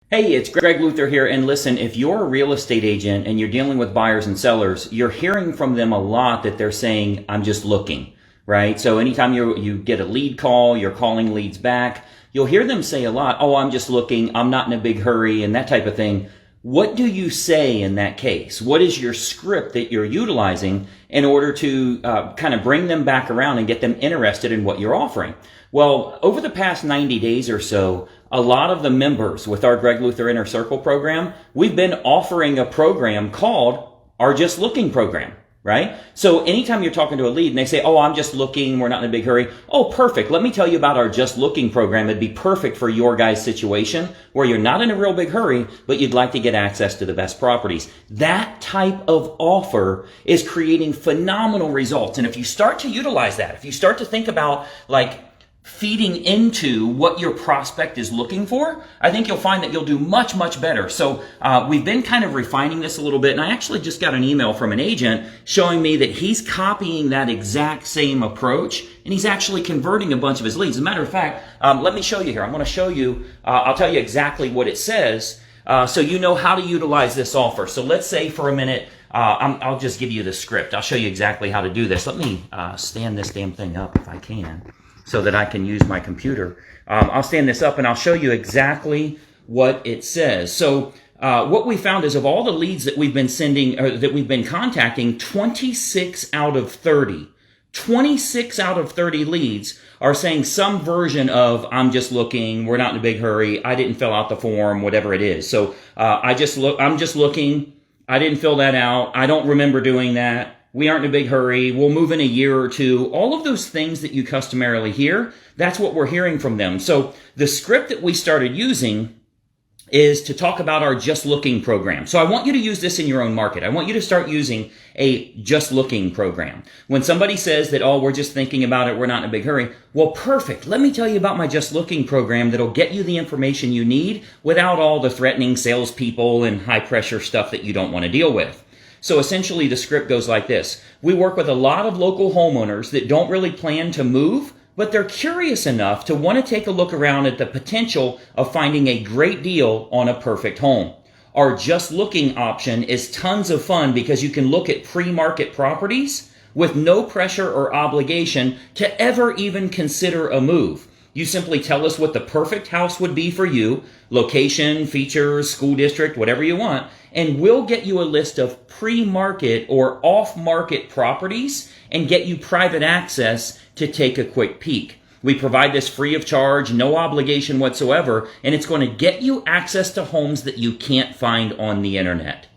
Hey, it's Greg Luther here. And listen, if you're a real estate agent and you're dealing with buyers and sellers, you're hearing from them a lot that they're saying, I'm just looking, right? So anytime you get a lead call, you're calling leads back, you'll hear them say a lot, oh, I'm just looking, I'm not in a big hurry, and that type of thing. What do you say in that case? What is your script that you're utilizing in order to kind of bring them back around and get them interested in what you're offering? Well, over the past 90 days or so, a lot of the members with our Greg Luther Inner Circle program, we've been offering a program called our Just Looking program, right? So anytime you're talking to a lead and they say, oh, I'm just looking, we're not in a big hurry. Oh, perfect. Let me tell you about our Just Looking program. It'd be perfect for your guys' situation where you're not in a real big hurry, but you'd like to get access to the best properties. That type of offer is creating phenomenal results. And if you start to utilize that, if you start to think about like feeding into what your prospect is looking for, I think you'll find that you'll do much, much better. So we've been kind of refining this a little bit, and I actually just got an email from an agent showing me that he's copying that exact same approach, and he's actually converting a bunch of his leads. As a matter of fact, let me show you here. I'm going to show you, I'll tell you exactly what it says so you know how to utilize this offer. So let's say for a minute, I'll just give you the script. I'll show you exactly how to do this. Let me stand this damn thing up if I can, so that I can use my computer. I'll stand this up and I'll show you exactly what it says. So what we found is of all the leads that we've been sending, or that we've been contacting, 26 out of 30 leads are saying some version of, I'm just looking, we're not in a big hurry, I didn't fill out the form, whatever it is. So I'm just looking, I didn't fill that out, I don't remember doing that, we aren't in a big hurry, we'll move in a year or two. All of those things that you customarily hear, that's what we're hearing from them. So the script that we started using is to talk about our Just Looking program. So I want you to use this in your own market. I want you to start using a Just Looking program. When somebody says that, oh, we're just thinking about it, we're not in a big hurry, well, perfect. Let me tell you about my Just Looking program that'll get you the information you need without all the threatening salespeople and high pressure stuff that you don't want to deal with. So essentially the script goes like this. We work with a lot of local homeowners that don't really plan to move, but they're curious enough to want to take a look around at the potential of finding a great deal on a perfect home. Our Just Looking option is tons of fun because you can look at pre-market properties with no pressure or obligation to ever even consider a move. You simply tell us what the perfect house would be for you, location, features, school district, whatever you want, and we'll get you a list of pre-market or off-market properties and get you private access to take a quick peek. We provide this free of charge, no obligation whatsoever, and it's going to get you access to homes that you can't find on the internet.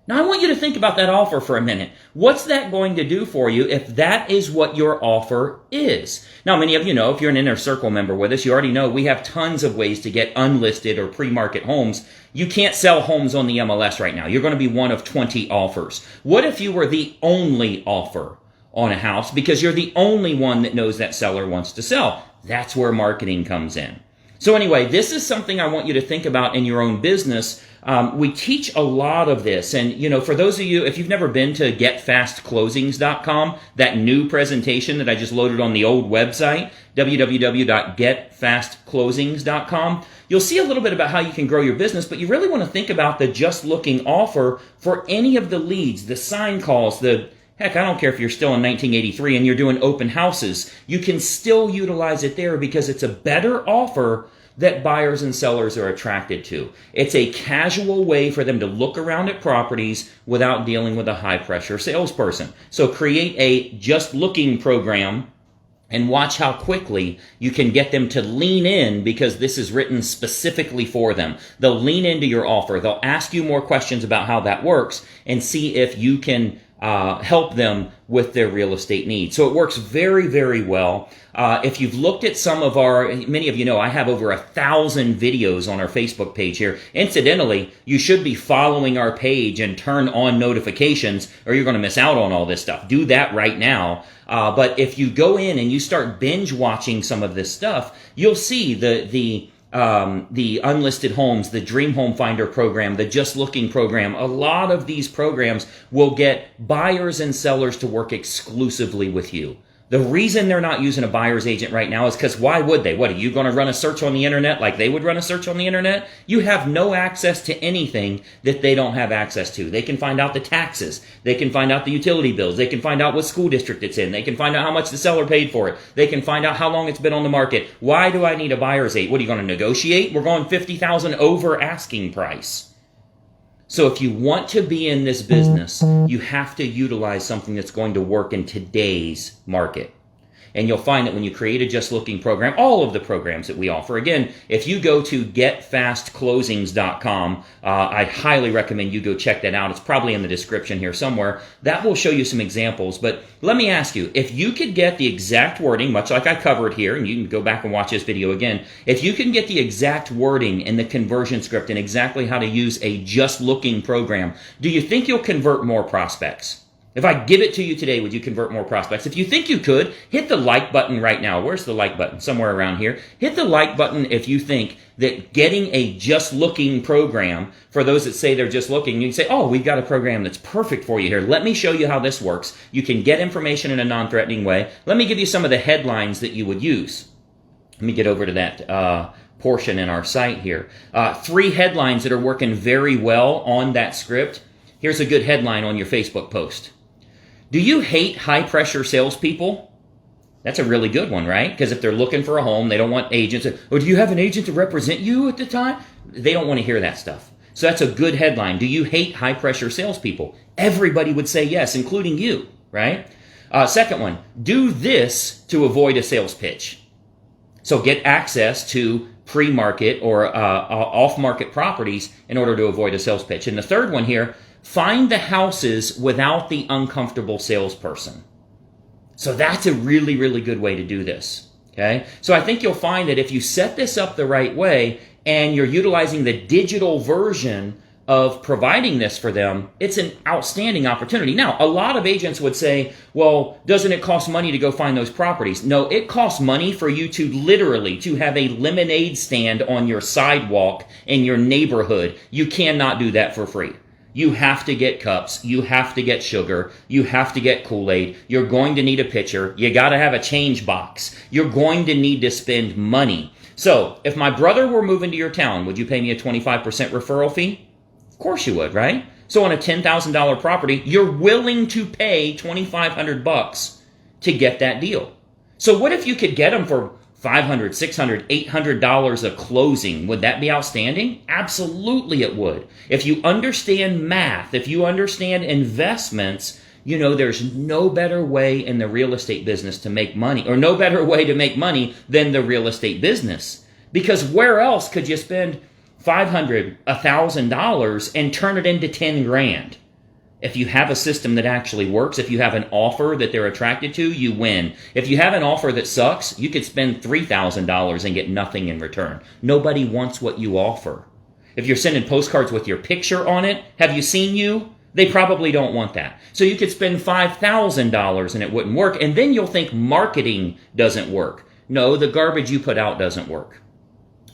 Now, I want you to think about that offer for a minute. What's that going to do for you if that is what your offer is? Now, many of you know, if you're an Inner Circle member with us, you already know we have tons of ways to get unlisted or pre-market homes. You can't sell homes on the MLS right now. You're going to be one of 20 offers. What if you were the only offer on a house because you're the only one that knows that seller wants to sell? That's where marketing comes in. So anyway, this is something I want you to think about in your own business. We teach a lot of this. And, you know, for those of you, if you've never been to getfastclosings.com, that new presentation that I just loaded on the old website, www.getfastclosings.com, you'll see a little bit about how you can grow your business, but you really want to think about the Just Looking offer for any of the leads, the sign calls, heck, I don't care if you're still in 1983 and you're doing open houses. You can still utilize it there because it's a better offer that buyers and sellers are attracted to. It's a casual way for them to look around at properties without dealing with a high-pressure salesperson. So create a Just Looking program and watch how quickly you can get them to lean in because this is written specifically for them. They'll lean into your offer. They'll ask you more questions about how that works and see if you can help them with their real estate needs. So it works very, very well. If you've looked at many of you know I have over 1,000 videos on our Facebook page here. Incidentally, you should be following our page and turn on notifications or you're going to miss out on all this stuff. Do that right now. But if you go in and you start binge watching some of this stuff, you'll see the unlisted homes, the Dream Home Finder program, the Just Looking program. A lot of these programs will get buyers and sellers to work exclusively with you. The reason they're not using a buyer's agent right now is because why would they? What, are you going to run a search on the internet like they would run a search on the internet? You have no access to anything that they don't have access to. They can find out the taxes. They can find out the utility bills. They can find out what school district it's in. They can find out how much the seller paid for it. They can find out how long it's been on the market. Why do I need a buyer's agent? What, are you going to negotiate? We're going $50,000 over asking price. So if you want to be in this business, you have to utilize something that's going to work in today's market. And you'll find that when you create a Just Looking program, all of the programs that we offer, again, if you go to getfastclosings.com, I highly recommend you go check that out. It's probably in the description here somewhere. That will show you some examples. But let me ask you, if you could get the exact wording, much like I covered here, and you can go back and watch this video again, if you can get the exact wording in the conversion script and exactly how to use a Just Looking program, do you think you'll convert more prospects? If I give it to you today, would you convert more prospects? If you think you could, hit the like button right now. Where's the like button? Somewhere around here. Hit the like button if you think that getting a Just Looking program, for those that say they're just looking, you can say, oh, we've got a program that's perfect for you here. Let me show you how this works. You can get information in a non-threatening way. Let me give you some of the headlines that you would use. Let me get over to that portion in our site here. 3 headlines that are working very well on that script. Here's a good headline on your Facebook post. Do you hate high-pressure salespeople? That's a really good one, right? Because if they're looking for a home, they don't want agents. Or do you have an agent to represent you at the time? They don't want to hear that stuff. So that's a good headline. Do you hate high-pressure salespeople? Everybody would say yes, including you, right? Second one, do this to avoid a sales pitch. So get access to pre-market or off-market properties in order to avoid a sales pitch. And the third one here, find the houses without the uncomfortable salesperson. So that's a really, really good way to do this. Okay? So I think you'll find that if you set this up the right way and you're utilizing the digital version of providing this for them, it's an outstanding opportunity. Now, a lot of agents would say, well, doesn't it cost money to go find those properties? No, it costs money for you to literally to have a lemonade stand on your sidewalk in your neighborhood. You cannot do that for free. You have to get cups, you have to get sugar, you have to get Kool-Aid, you're going to need a pitcher, you got to have a change box, you're going to need to spend money. So, if my brother were moving to your town, would you pay me a 25% referral fee? Of course you would, right? So on a $10,000 property, you're willing to pay $2,500 to get that deal. So what if you could get them for $500, $600, $800 a closing? Would that be outstanding? Absolutely it would. If you understand math, if you understand investments, you know there's no better way in the real estate business to make money, or no better way to make money than the real estate business. Because where else could you spend $500, $1,000 and turn it into 10 grand? If you have a system that actually works, if you have an offer that they're attracted to, you win. If you have an offer that sucks, you could spend $3,000 and get nothing in return. Nobody wants what you offer. If you're sending postcards with your picture on it, have you seen you? They probably don't want that. So you could spend $5,000 and it wouldn't work, and then you'll think marketing doesn't work. No, the garbage you put out doesn't work.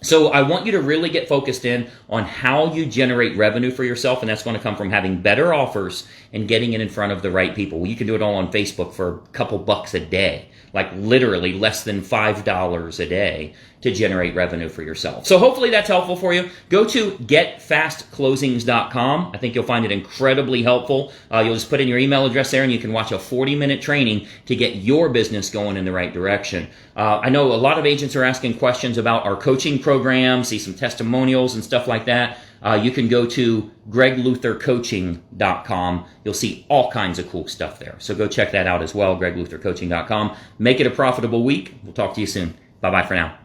So I want you to really get focused in on how you generate revenue for yourself, and that's going to come from having better offers and getting it in front of the right people. Well, you can do it all on Facebook for a couple bucks a day, like literally less than $5 a day to generate revenue for yourself. So hopefully that's helpful for you. Go to getfastclosings.com. I think you'll find it incredibly helpful. You'll just put in your email address there and you can watch a 40-minute training to get your business going in the right direction. I know a lot of agents are asking questions about our coaching program, see some testimonials and stuff like that. You can go to gregluthercoaching.com. You'll see all kinds of cool stuff there. So go check that out as well, gregluthercoaching.com. Make it a profitable week. We'll talk to you soon. Bye-bye for now.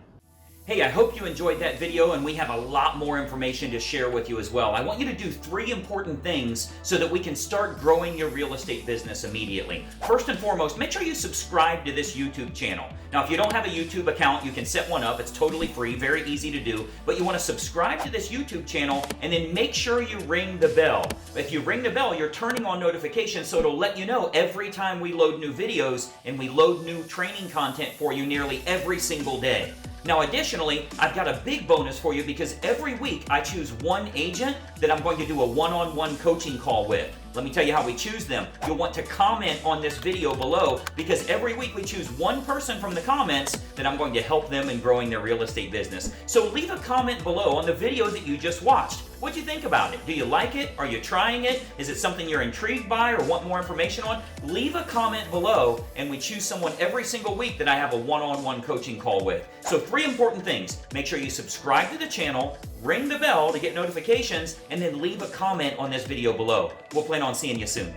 Hey, I hope you enjoyed that video, and we have a lot more information to share with you as well. I want you to do 3 important things so that we can start growing your real estate business immediately. First and foremost, make sure you subscribe to this YouTube channel. Now, if you don't have a YouTube account, you can set one up. It's totally free, very easy to do. But you want to subscribe to this YouTube channel, and then make sure you ring the bell. If you ring the bell, you're turning on notifications, so it'll let you know every time we load new videos, and we load new training content for you nearly every single day. Now, additionally, I've got a big bonus for you because every week I choose one agent that I'm going to do a one-on-one coaching call with. Let me tell you how we choose them. You'll want to comment on this video below because every week we choose one person from the comments that I'm going to help them in growing their real estate business. So leave a comment below on the video that you just watched. What'd you think about it? Do you like it? Are you trying it? Is it something you're intrigued by or want more information on? Leave a comment below and we choose someone every single week that I have a one-on-one coaching call with. So 3 important things. Make sure you subscribe to the channel, ring the bell to get notifications, and then leave a comment on this video below. We'll plan on seeing you soon.